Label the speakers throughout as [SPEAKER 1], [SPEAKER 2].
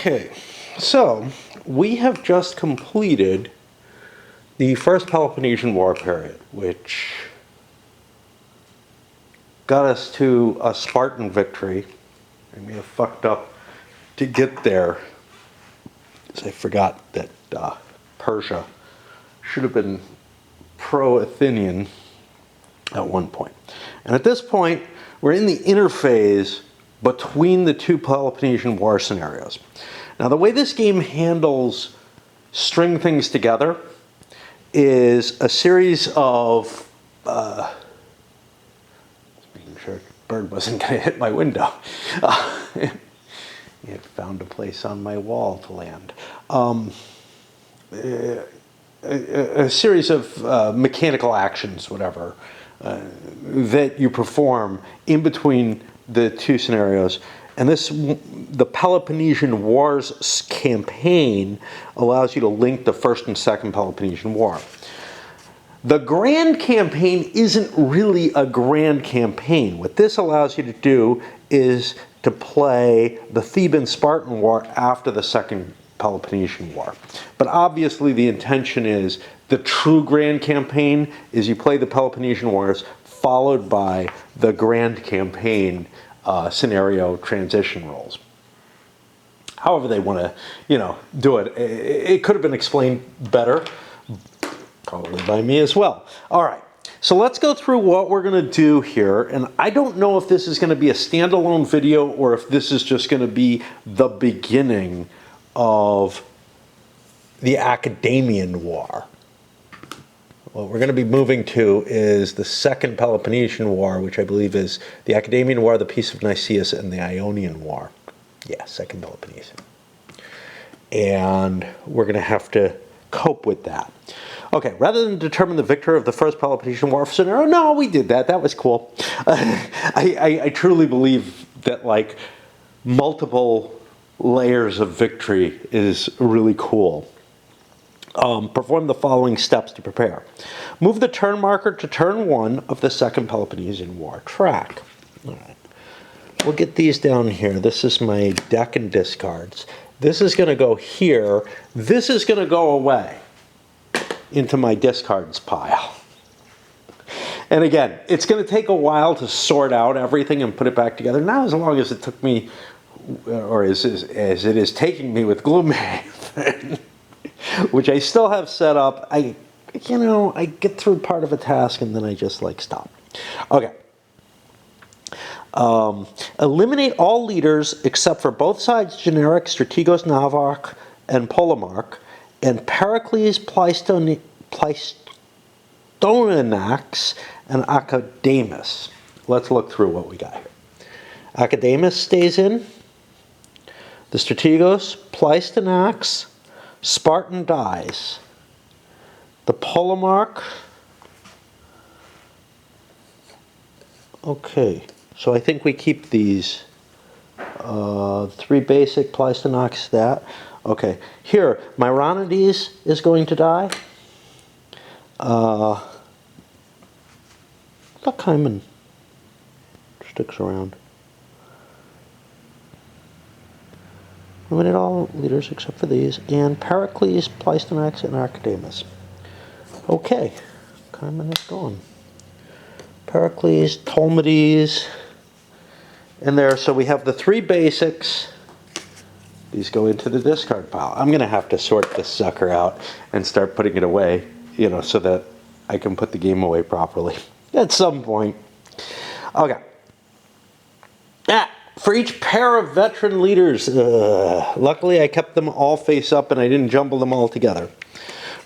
[SPEAKER 1] Okay, so we have just completed the First Peloponnesian War period, which got us to a Spartan victory. And we have fucked up to get there, because I forgot that Persia should have been pro-Athenian at one point. And at this point, we're in the interphase between the two Peloponnesian War scenarios. Now, the way this game handles string things together is a series of making sure the bird wasn't going to hit my window. It found a place on my wall to land. A series of mechanical actions, whatever, that you perform in between the two scenarios. And the Peloponnesian Wars campaign allows you to link the First and Second Peloponnesian War. The Grand Campaign isn't really a grand campaign. What this allows you to do is to play the Theban-Spartan War after the Second Peloponnesian War. But obviously the intention is the true Grand Campaign is you play the Peloponnesian Wars followed by the Grand Campaign scenario transition roles. However they want to, do it. It could have been explained better, probably by me as well. All right, so let's go through what we're going to do here. And I don't know if this is going to be a standalone video or if this is just going to be the beginning of the Academian War. What we're going to be moving to is the Second Peloponnesian War, which I believe is the Academian War, the Peace of Nicaea, and the Ionian War. Yeah, Second Peloponnesian. And we're going to have to cope with that. Okay, rather than determine the victor of the First Peloponnesian War scenario, no, we did that. That was cool. I truly believe that, like, multiple layers of victory is really cool. Perform the following steps to prepare. Move the turn marker to turn 1 of the Second Peloponnesian War track. All right. We'll get these down here. This is my deck and discards. This is going to go here. This is going to go away into my discards pile. And again, it's going to take a while to sort out everything and put it back together. Not as long as it took me, or as it is taking me with Gloomhaven, which I still have set up. I get through part of a task and then I just stop. Okay. Eliminate all leaders except for both sides' generic Strategos, Navarch, and Polemarch, and Pericles, Pleistonianax, and Academus. Let's look through what we got here. Academus stays in. The Strategos, Pleistonianax, Spartan dies. The Polemarch. Okay, so I think we keep these 3 basic, Pleistonianax, that. Okay, here, Myronides is going to die. Luckhyman sticks around. Eliminate all leaders except for these. And Pericles, Pleistonianax, and Archidamus. Okay, Hyman is gone. Pericles, Ptolemies, in there. So we have the 3 basics. These go into the discard pile. I'm going to have to sort this sucker out and start putting it away, so that I can put the game away properly at some point. Okay. For each pair of veteran leaders, luckily I kept them all face up and I didn't jumble them all together.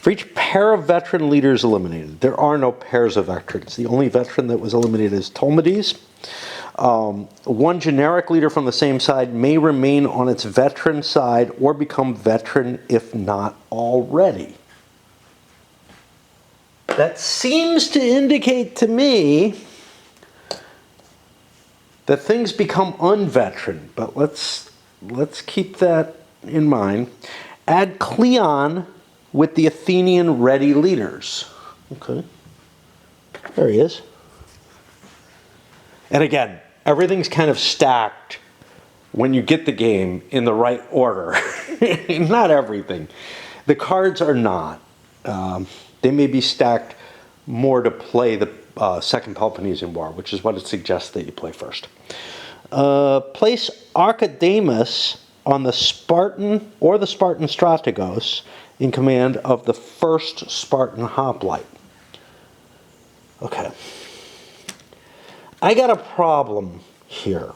[SPEAKER 1] For each pair of veteran leaders eliminated, there are no pairs of veterans. The only veteran that was eliminated is Ptolemies. One generic leader from the same side may remain on its veteran side or become veteran if not already. That seems to indicate to me that things become unveteran, but let's keep that in mind. Add Cleon with the Athenian ready leaders. Okay, there he is. And again, everything's kind of stacked when you get the game in the right order. Not everything. The cards are not. They may be stacked more to play the Second Peloponnesian War, which is what it suggests that you play first. Place Archidamus on the Spartan or the Spartan Strategos in command of the first Spartan hoplite. Okay. I got a problem here.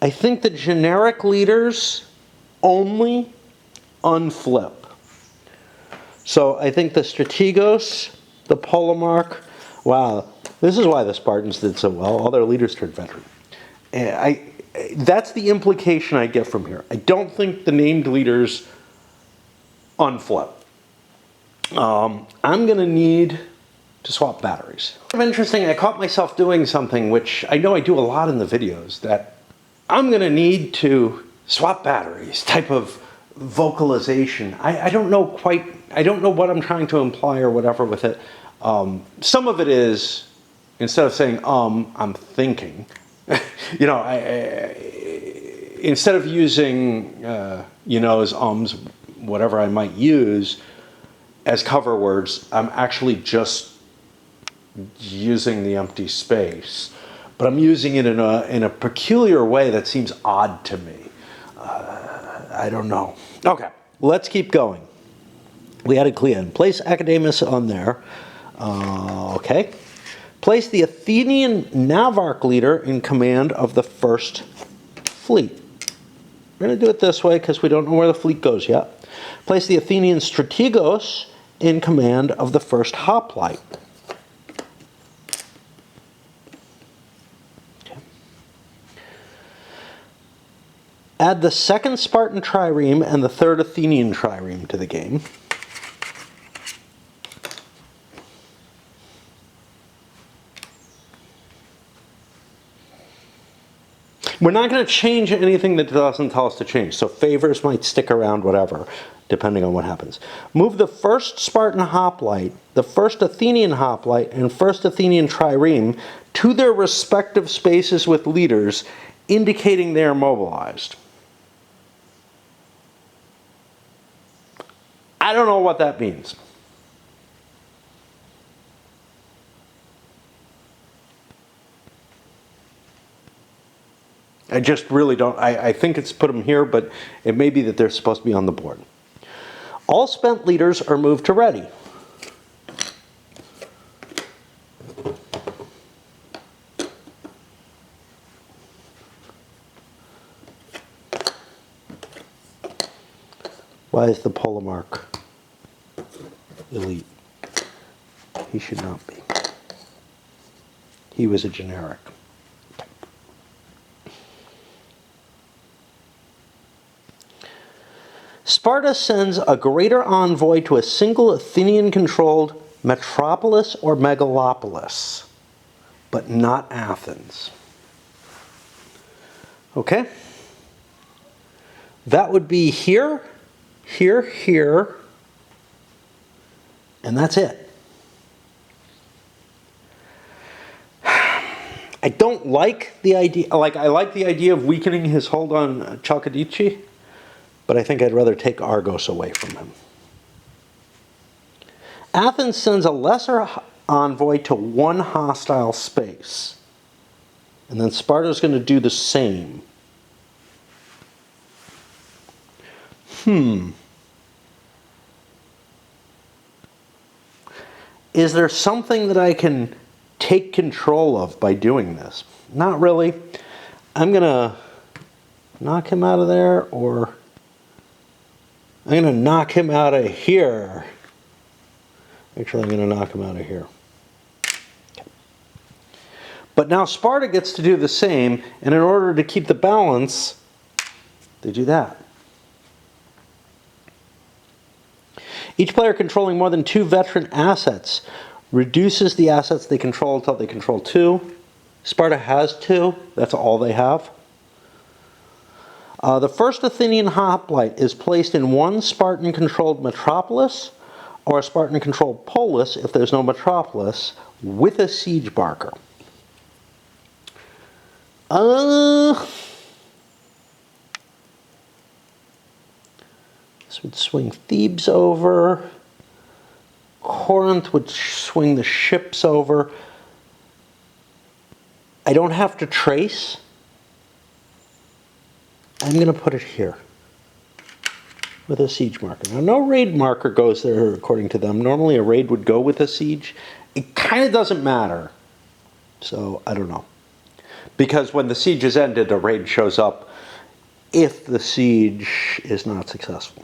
[SPEAKER 1] I think the generic leaders only unflip. So I think the Strategos, the Polemarch, wow, this is why the Spartans did so well. All their leaders turned veteran. That's the implication I get from here. I don't think the named leaders unflip. I'm going to need to swap batteries. It's interesting, I caught myself doing something which I know I do a lot in the videos, that I'm going to need to swap batteries type of vocalization. I don't know quite, I don't know what I'm trying to imply or whatever with it. Some of it is, instead of saying I'm thinking. You know, instead of using as ums, whatever I might use as cover words, I'm actually just using the empty space, but I'm using it in a peculiar way that seems odd to me. I don't know. Okay, let's keep going. We had a Cleon. Place Academus on there. Okay. Place the Athenian Navarch leader in command of the first fleet. We're going to do it this way because we don't know where the fleet goes yet. Place the Athenian Strategos in command of the first hoplite. Okay. Add the second Spartan trireme and the third Athenian trireme to the game. We're not going to change anything that doesn't tell us to change. So favors might stick around, whatever, depending on what happens. Move the first Spartan hoplite, the first Athenian hoplite, and first Athenian trireme to their respective spaces with leaders, indicating they are mobilized. I don't know what that means. I just really don't. I think it's put them here, but it may be that they're supposed to be on the board. All spent leaders are moved to ready. Why is the Polemarch elite? He should not be. He was a generic. Sparta sends a greater envoy to a single Athenian-controlled metropolis or megalopolis, but not Athens. Okay? That would be here, here, here, and that's it. I don't like the idea, I like the idea of weakening his hold on Chalcidice, but I think I'd rather take Argos away from him. Athens sends a lesser envoy to one hostile space. And then Sparta's going to do the same. Is there something that I can take control of by doing this? Not really. I'm going to knock him out of there, or I'm going to knock him out of here. Actually, I'm going to knock him out of here. Okay. But now Sparta gets to do the same, and in order to keep the balance, they do that. Each player controlling more than 2 veteran assets reduces the assets they control until they control 2. Sparta has 2. That's all they have. The first Athenian hoplite is placed in one Spartan-controlled metropolis or a Spartan-controlled polis if there's no metropolis, with a siege barker. This would swing Thebes over. Corinth would swing the ships over. I don't have to trace. I'm going to put it here with a siege marker. Now, no raid marker goes there according to them. Normally, a raid would go with a siege. It kind of doesn't matter. So, I don't know. Because when the siege is ended, a raid shows up if the siege is not successful.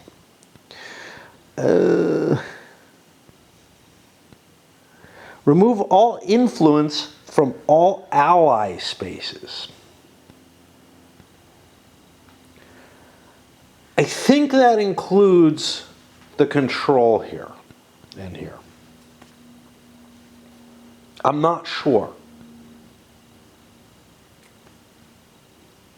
[SPEAKER 1] Remove all influence from all ally spaces. I think that includes the control here and here. I'm not sure.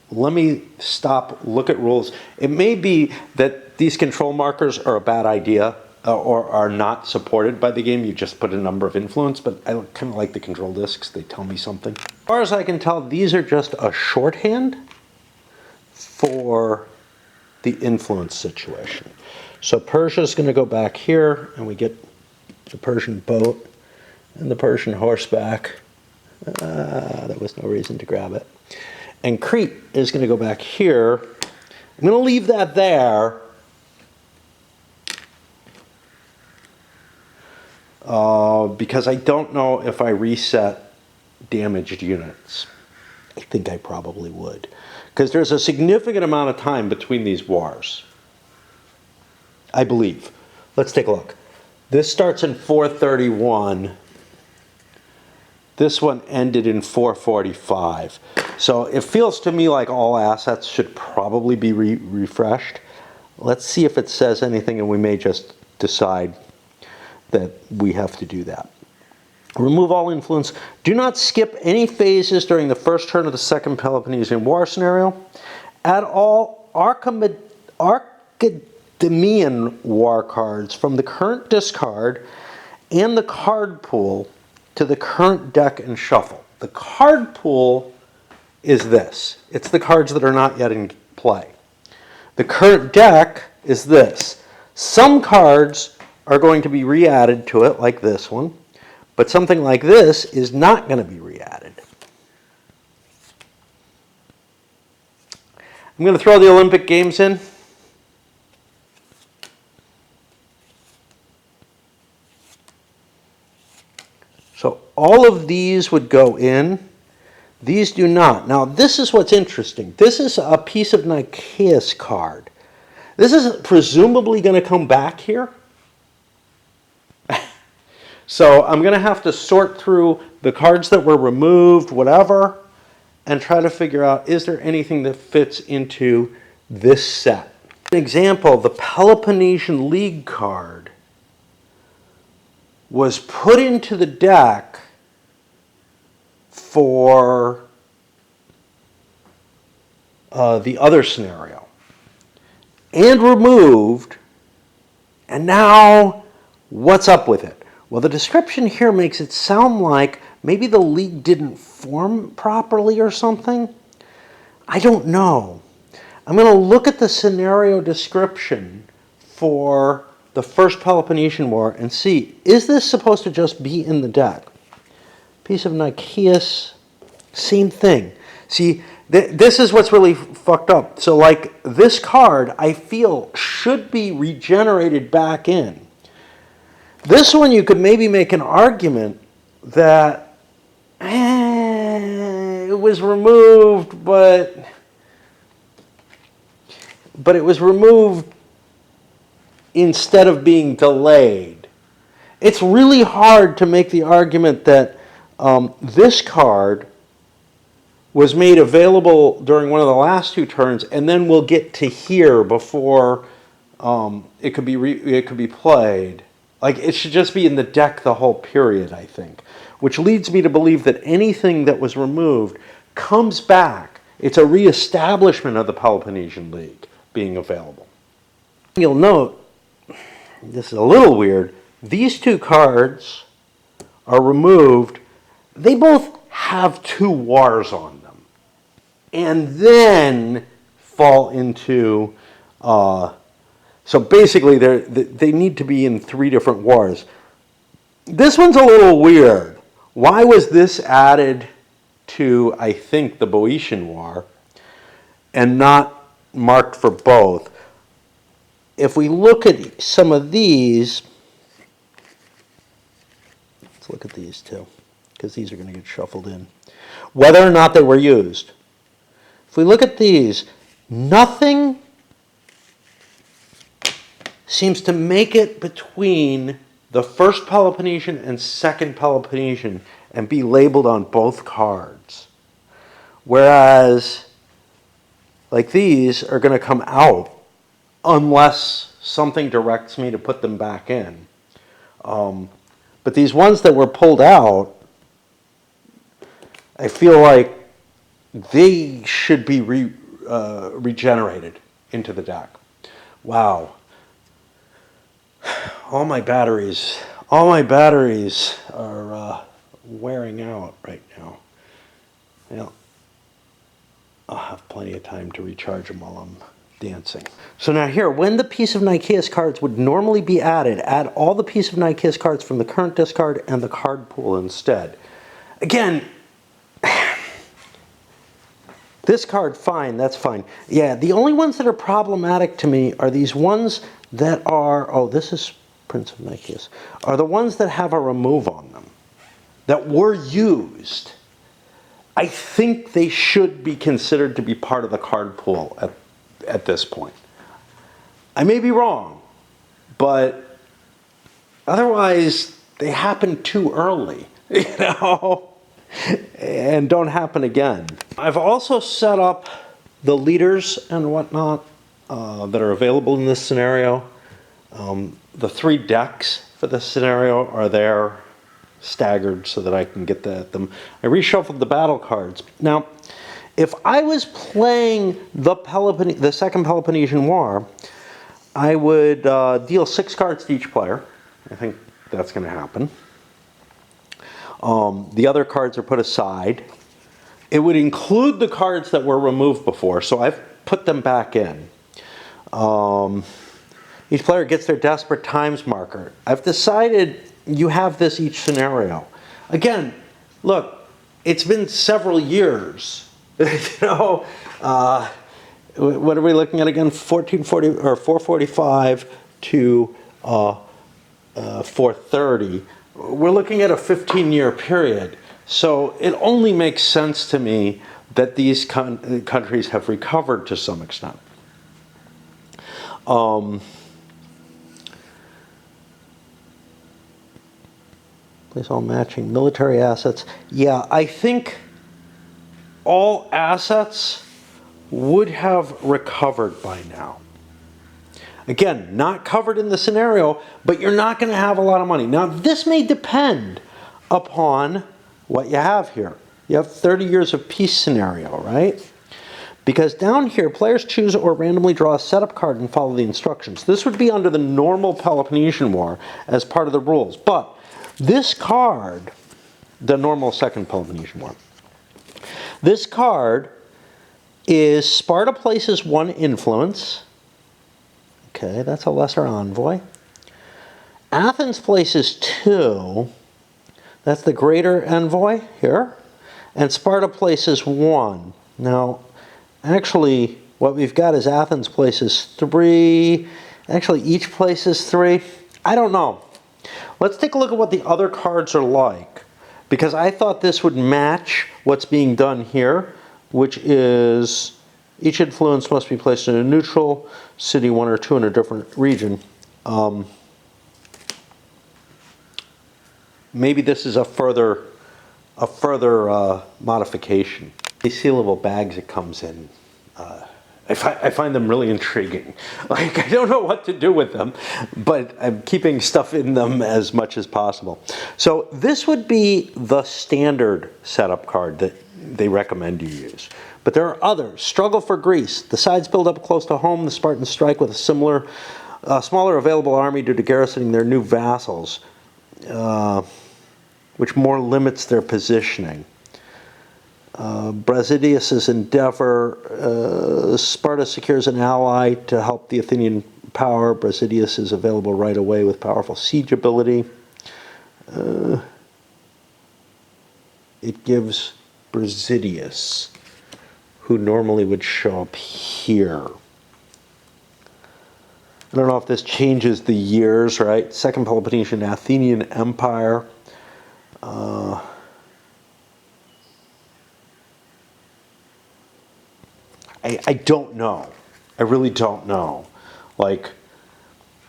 [SPEAKER 1] Let me stop, look at rules. It may be that these control markers are a bad idea or are not supported by the game. You just put a number of influence, but I kind of like the control discs. They tell me something. As far as I can tell, these are just a shorthand for the influence situation. So Persia's going to go back here, and we get the Persian boat and the Persian horseback. There was no reason to grab it. And Crete is going to go back here. I'm going to leave that there. Because I don't know if I reset damaged units. I think I probably would. Because there's a significant amount of time between these wars. I believe. Let's take a look. This starts in 431. This one ended in 445. So it feels to me like all assets should probably be refreshed. Let's see if it says anything, and we may just decide that we have to do that. Remove all influence. Do not skip any phases during the first turn of the Second Peloponnesian War scenario. Add all Archidemian war cards from the current discard and the card pool to the current deck and shuffle. The card pool is this. It's the cards that are not yet in play. The current deck is this. Some cards are going to be re-added to it, like this one, but something like this is not going to be re-added. I'm going to throw the Olympic Games in. So all of these would go in. These do not. Now, this is what's interesting. This is a piece of Nikeas card. This is presumably going to come back here. So I'm going to have to sort through the cards that were removed, whatever, and try to figure out, is there anything that fits into this set? An example, the Peloponnesian League card was put into the deck for the other scenario and removed, and now what's up with it? Well, the description here makes it sound like maybe the league didn't form properly or something. I don't know. I'm going to look at the scenario description for the First Peloponnesian War and see, is this supposed to just be in the deck? Piece of Nikeas, same thing. See, this is what's really fucked up. So like this card, I feel, should be regenerated back in. This one you could maybe make an argument that it was removed, but it was removed instead of being delayed. It's really hard to make the argument that this card was made available during one of the last two turns, and then we'll get to here before it could be played. Like, it should just be in the deck the whole period, I think. Which leads me to believe that anything that was removed comes back. It's a reestablishment of the Peloponnesian League being available. You'll note, this is a little weird, these two cards are removed. They both have two wars on them. and then fall into, so basically they need to be in 3 different wars. This one's a little weird. Why was this added to, I think, the Boeotian War and not marked for both? If we look at some of these, let's look at these two, because these are going to get shuffled in. Whether or not they were used. If we look at these, nothing seems to make it between the first Peloponnesian and second Peloponnesian and be labeled on both cards. Whereas, like these are going to come out unless something directs me to put them back in. But these ones that were pulled out, I feel like they should be regenerated into the deck. Wow. All my batteries are wearing out right now. Well, I'll have plenty of time to recharge them while I'm dancing. So now here, when the Piece of Nikeas cards would normally be added, add all the Piece of Nikeas cards from the current discard and the card pool instead. Again, this card, fine, that's fine. Yeah, the only ones that are problematic to me are these ones that are, oh, this is Prince of Nikeas, are the ones that have a remove on them, that were used. I think they should be considered to be part of the card pool at this point. I may be wrong, but otherwise they happen too early, you know? And don't happen again. I've also set up the leaders and whatnot that are available in this scenario. The 3 decks for this scenario are there, staggered so that I can get at them. I reshuffled the battle cards. Now, if I was playing the Second Peloponnesian War, I would deal 6 cards to each player. I think that's going to happen. The other cards are put aside. It would include the cards that were removed before, so I've put them back in. Each player gets their Desperate Times marker. I've decided you have this each scenario. Again, look, it's been several years. You know, what are we looking at again? 1440 or 445 to 430. We're looking at a 15-year period. So it only makes sense to me that these countries have recovered to some extent. Place all matching military assets. Yeah, I think all assets would have recovered by now. Again, not covered in the scenario, but you're not going to have a lot of money. Now, this may depend upon what you have here. You have 30 years of peace scenario, right? Because down here, players choose or randomly draw a setup card and follow the instructions. This would be under the normal Peloponnesian War as part of the rules. But this card, the normal Second Peloponnesian War, this card is Sparta places 1 influence. Okay, that's a lesser envoy. Athens places 2. That's the greater envoy here. And Sparta places 1. Now, actually, what we've got is Athens places 3. Actually, each places 3. I don't know. Let's take a look at what the other cards are like, because I thought this would match what's being done here, which is each influence must be placed in a neutral city, 1 or 2 in a different region. Maybe this is a further modification. These sealable bags it comes in, I find them really intriguing. Like, I don't know what to do with them, but I'm keeping stuff in them as much as possible. So this would be the standard setup card that they recommend you use. But there are others. Struggle for Greece. The sides build up close to home. The Spartans strike with a smaller available army due to garrisoning their new vassals, which more limits their positioning. Brasidius's endeavor. Sparta secures an ally to help the Athenian power. Brasidius is available right away with powerful siege ability. It gives Brasidius, who normally would show up here. I don't know if this changes the years, right? Second Peloponnesian Athenian Empire. I don't know. I really don't know. Like,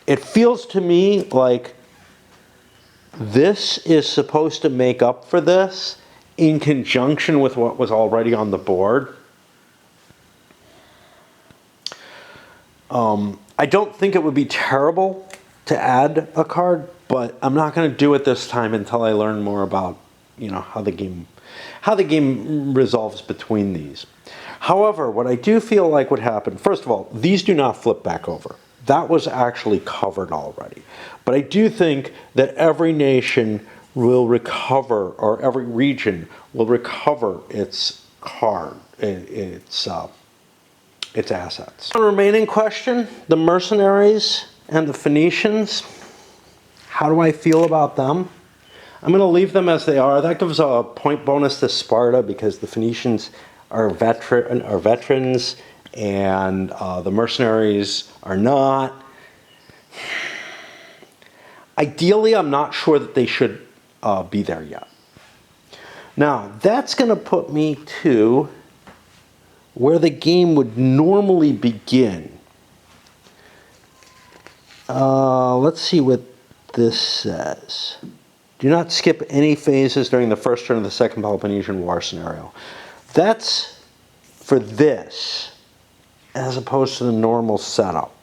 [SPEAKER 1] it feels to me like this is supposed to make up for this in conjunction with what was already on the board. I don't think it would be terrible to add a card, but I'm not going to do it this time until I learn more about, you know, how the game resolves between these. However, what I do feel like would happen, first of all, these do not flip back over. That was actually covered already. But I do think that every nation will recover, or every region will recover its card, its assets. The remaining question, the mercenaries and the Phoenicians, how do I feel about them? I'm going to leave them as they are. That gives a point bonus to Sparta because the Phoenicians are veterans and the mercenaries are not. Ideally, I'm not sure that they should be there yet. Now, that's going to put me to where the game would normally begin. Let's see what this says. Do not skip any phases during the first turn of the Second Peloponnesian War scenario. That's for this, as opposed to the normal setup.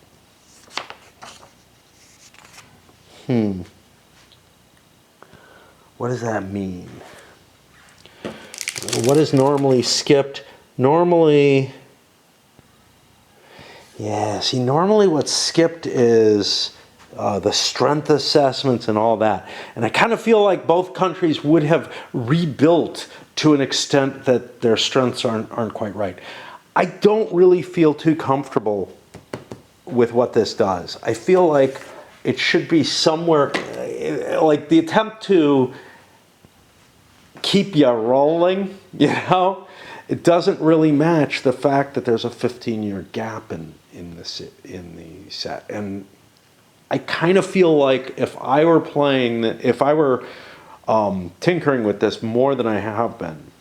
[SPEAKER 1] What does that mean? What is normally skipped? Normally, yeah, see, normally what's skipped is the strength assessments and all that. And I kind of feel like both countries would have rebuilt to an extent that their strengths aren't quite right. I don't really feel too comfortable with what this does. I feel like it should be somewhere, like the attempt to keep you rolling, you know? It doesn't really match the fact that there's a 15-year gap in the set. And I kind of feel like if I were tinkering with this more than I have been,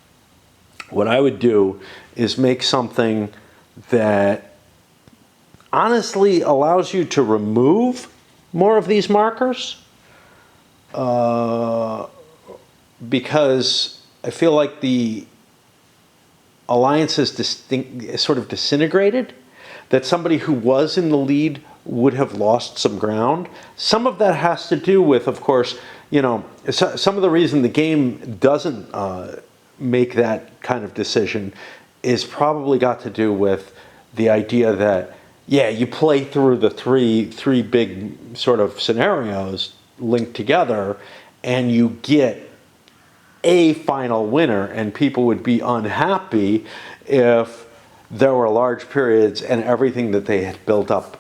[SPEAKER 1] what I would do is make something that honestly allows you to remove more of these markers, because I feel like the alliance is sort of disintegrated, that somebody who was in the lead would have lost some ground. Some of that has to do with, of course, you know, some of the reason the game doesn't make that kind of decision is probably got to do with the idea that, yeah, you play through the three big sort of scenarios linked together and you get a final winner, and people would be unhappy if there were large periods and everything that they had built up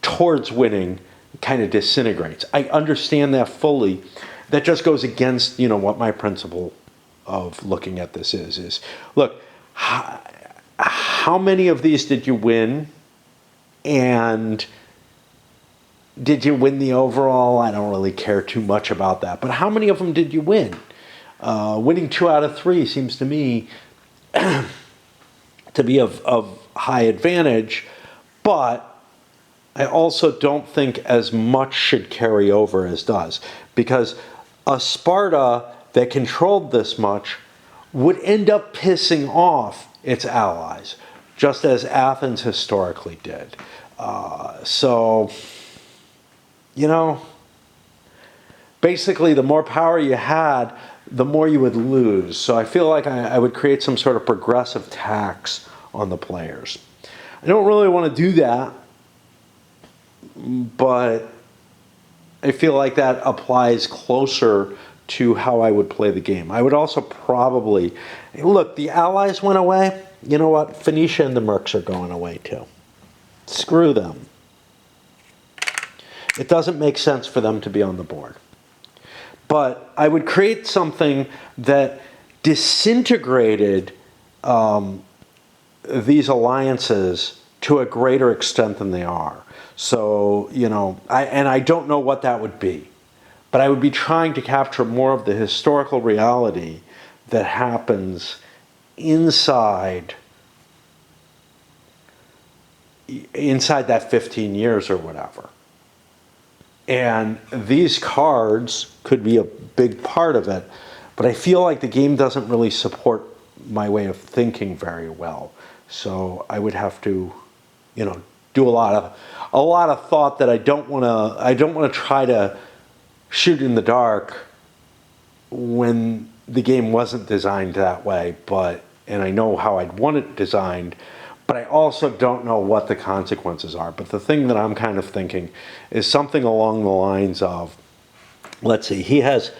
[SPEAKER 1] towards winning kind of disintegrates. I understand that fully. That just goes against, you know, what my principle of looking at this is look, how many of these did you win? And did you win the overall? I don't really care too much about that. But how many of them did you win? Winning 2 out of 3 seems to me to be of high advantage, but I also don't think as much should carry over as does, because a Sparta that controlled this much would end up pissing off its allies, just as Athens historically did. So, you know, basically the more power you had, the more you would lose. So I feel like I would create some sort of progressive tax on the players. I don't really want to do that, but I feel like that applies closer to how I would play the game. I would also probably, look, the Allies went away. You know what? Phoenicia and the Mercs are going away too. Screw them. It doesn't make sense for them to be on the board. But I would create something that disintegrated these alliances to a greater extent than they are. So, you know, I don't know what that would be. But I would be trying to capture more of the historical reality that happens inside that 15 years or whatever. And these cards could be a big part of it, but I feel like the game doesn't really support my way of thinking very well. So I would have to, you know, do a lot of thought that I don't want to try to shoot in the dark when the game wasn't designed that way, and I know how I'd want it designed, but I also don't know what the consequences are. But the thing that I'm kind of thinking is something along the lines of, let's see, he has,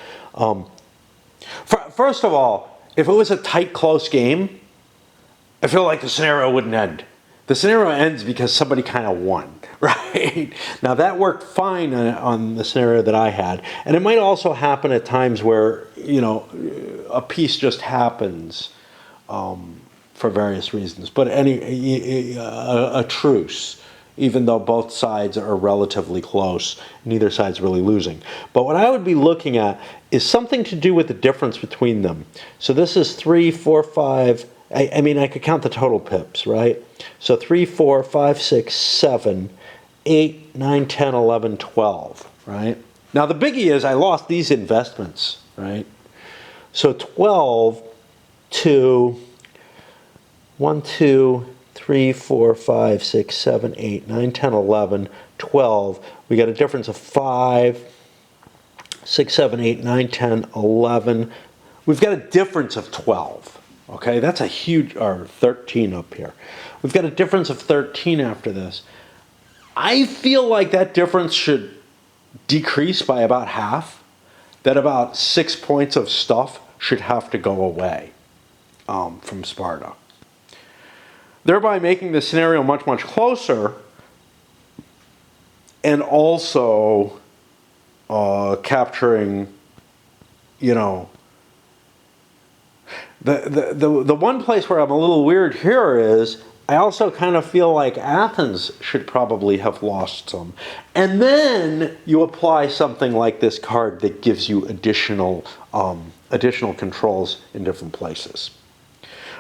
[SPEAKER 1] first of all, if it was a tight, close game, I feel like the scenario wouldn't end. The scenario ends because somebody kind of won, right? Now that worked fine on the scenario that I had. And it might also happen at times where, you know, a piece just happens for various reasons. But a truce, even though both sides are relatively close, neither side's really losing. But what I would be looking at is something to do with the difference between them. So this is 3, 4, 5. I mean, I could count the total pips, right? So 3, 4, 5, 6, 7, 8, 9, 10, 11, 12, right? Now the biggie is I lost these investments, right? So 12 to 1, 2, 3, 4, 5, 6, 7, 8, 9, 10, 11, 12. We got a difference of 5, 6, 7, 8, 9, 10, 11. We've got a difference of 12. Okay, that's a huge, or 13 up here. We've got a difference of 13 after this. I feel like that difference should decrease by about half. That about 6 points of stuff should have to go away from Sparta. Thereby making the scenario much, much closer, and also capturing, you know, the one place where I'm a little weird here is I also kind of feel like Athens should probably have lost some. And then you apply something like this card that gives you additional controls in different places.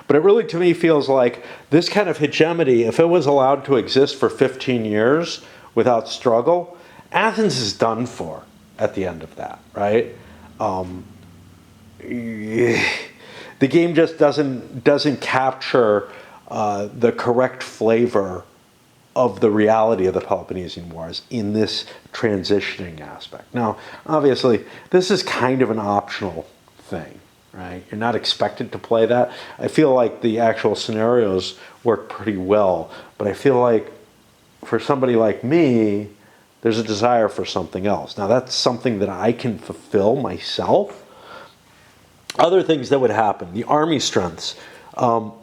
[SPEAKER 1] But it really, to me, feels like this kind of hegemony, if it was allowed to exist for 15 years without struggle, Athens is done for at the end of that, right? The game just doesn't capture the correct flavor of the reality of the Peloponnesian Wars in this transitioning aspect. Now, obviously, this is kind of an optional thing, right? You're not expected to play that. I feel like the actual scenarios work pretty well, but I feel like for somebody like me, there's a desire for something else. Now, that's something that I can fulfill myself. Other things that would happen, the army strengths,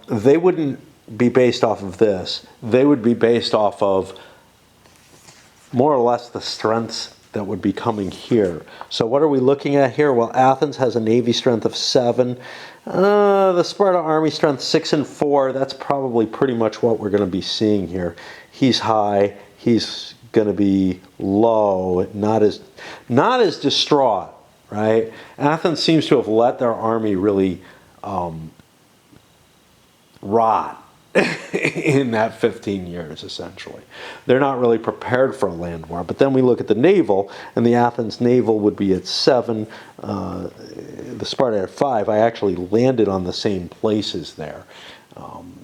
[SPEAKER 1] they wouldn't be based off of this. They would be based off of more or less the strengths that would be coming here. So what are we looking at here? Well, Athens has a navy strength of 7. The Sparta army strength 6 and 4. That's probably pretty much what we're going to be seeing here. He's high. He's going to be low. Not as distraught. Right? Athens seems to have let their army really rot in that 15 years, essentially. They're not really prepared for a land war. But then we look at the naval, and the Athens naval would be at 7, the Sparta at 5. I actually landed on the same places there,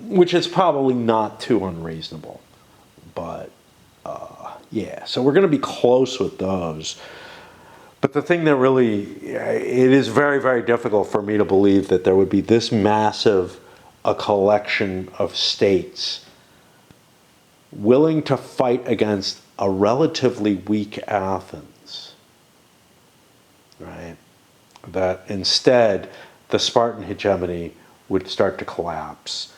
[SPEAKER 1] which is probably not too unreasonable. But, yeah, so we're going to be close with those. But the thing that really, it is very, very difficult for me to believe that there would be this massive a collection of states willing to fight against a relatively weak Athens, right? that instead the Spartan hegemony would start to collapse.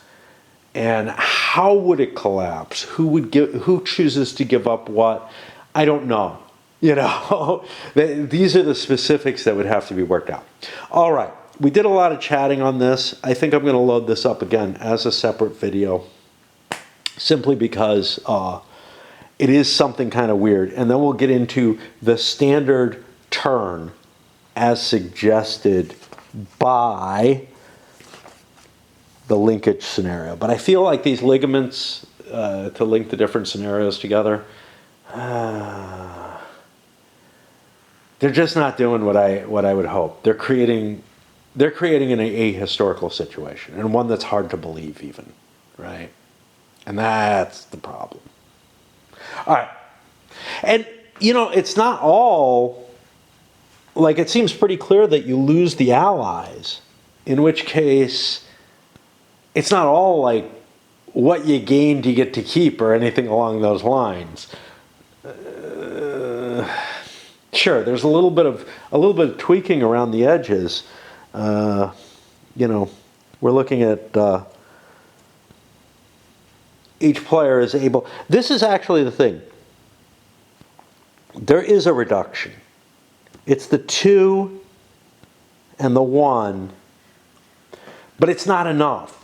[SPEAKER 1] And how would it collapse? Who chooses to give up what? I don't know. You know, these are the specifics that would have to be worked out. All right, we did a lot of chatting on this. I think I'm going to load this up again as a separate video, simply because it is something kind of weird. And then we'll get into the standard turn as suggested by the linkage scenario. But I feel like these ligaments to link the different scenarios together, they're just not doing what I would hope. They're creating an ahistorical situation, and one that's hard to believe even, right? And that's the problem. All right. And, you know, it's not all, like, it seems pretty clear that you lose the allies, in which case it's not all like what you gained you get to keep or anything along those lines. Sure, there's a little bit of tweaking around the edges. You know, we're looking at each player is able. This is actually the thing. There is a reduction. It's the 2 and the 1, but it's not enough.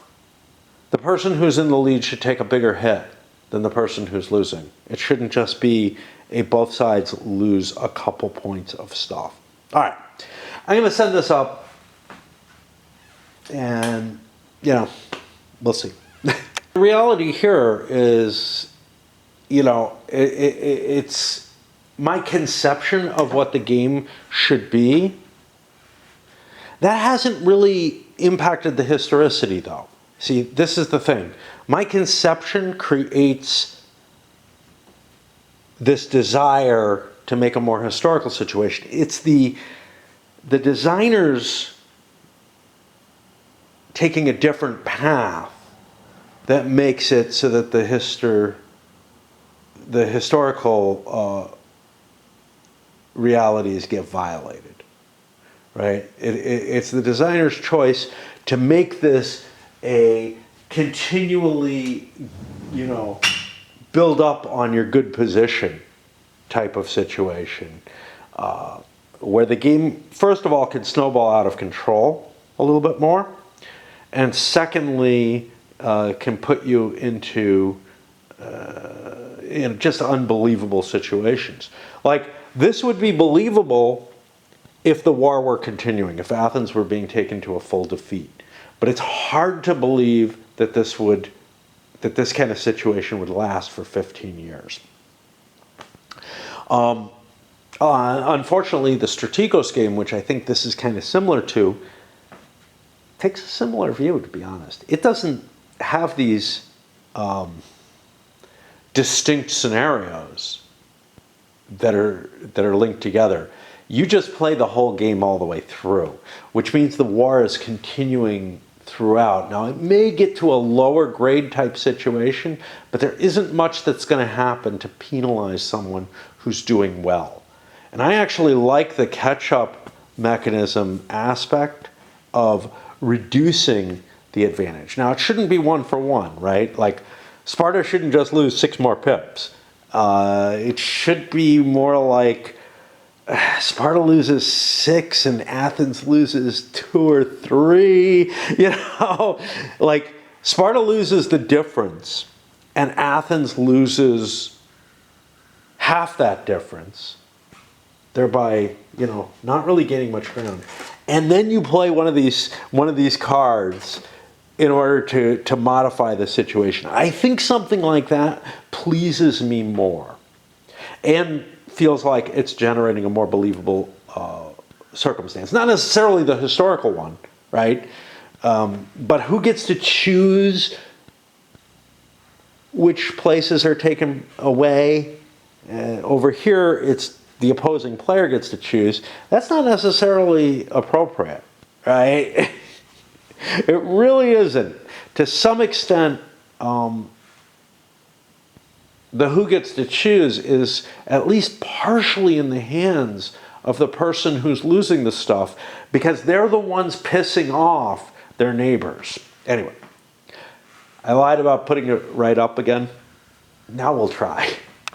[SPEAKER 1] The person who's in the lead should take a bigger hit than the person who's losing. It shouldn't just be both sides lose a couple points of stuff. All right, I'm going to send this up, and, you know, we'll see. The reality here is, you know, it's my conception of what the game should be. That hasn't really impacted the historicity, though. See, this is the thing. My conception creates this desire to make a more historical situation. It's the designers taking a different path that makes it so that the historical realities get violated, right? It's the designer's choice to make this a continually, you know, build up on your good position type of situation, where the game, first of all, can snowball out of control a little bit more, and secondly, can put you into just unbelievable situations. Like, this would be believable if the war were continuing, if Athens were being taken to a full defeat. But it's hard to believe that this kind of situation would last for 15 years. Unfortunately, the Strategos game, which I think this is kind of similar to, takes a similar view, to be honest. It doesn't have these distinct scenarios that are linked together. You just play the whole game all the way through, which means the war is continuing throughout. Now, it may get to a lower grade type situation, but there isn't much that's going to happen to penalize someone who's doing well. And I actually like the catch-up mechanism aspect of reducing the advantage. Now, it shouldn't be 1 for 1, right? Like, Sparta shouldn't just lose 6 more pips. It should be more like Sparta loses 6 and Athens loses 2 or 3. You know, like, Sparta loses the difference and Athens loses half that difference, thereby, you know, not really gaining much ground. And then you play one of these cards in order to modify the situation. I think something like that pleases me more and feels like it's generating a more believable circumstance. Not necessarily the historical one, right? But who gets to choose which places are taken away? Over here, it's the opposing player gets to choose. That's not necessarily appropriate, right? It really isn't. To some extent, the who gets to choose is at least partially in the hands of the person who's losing the stuff because they're the ones pissing off their neighbors. Anyway, I lied about putting it right up again. Now we'll try.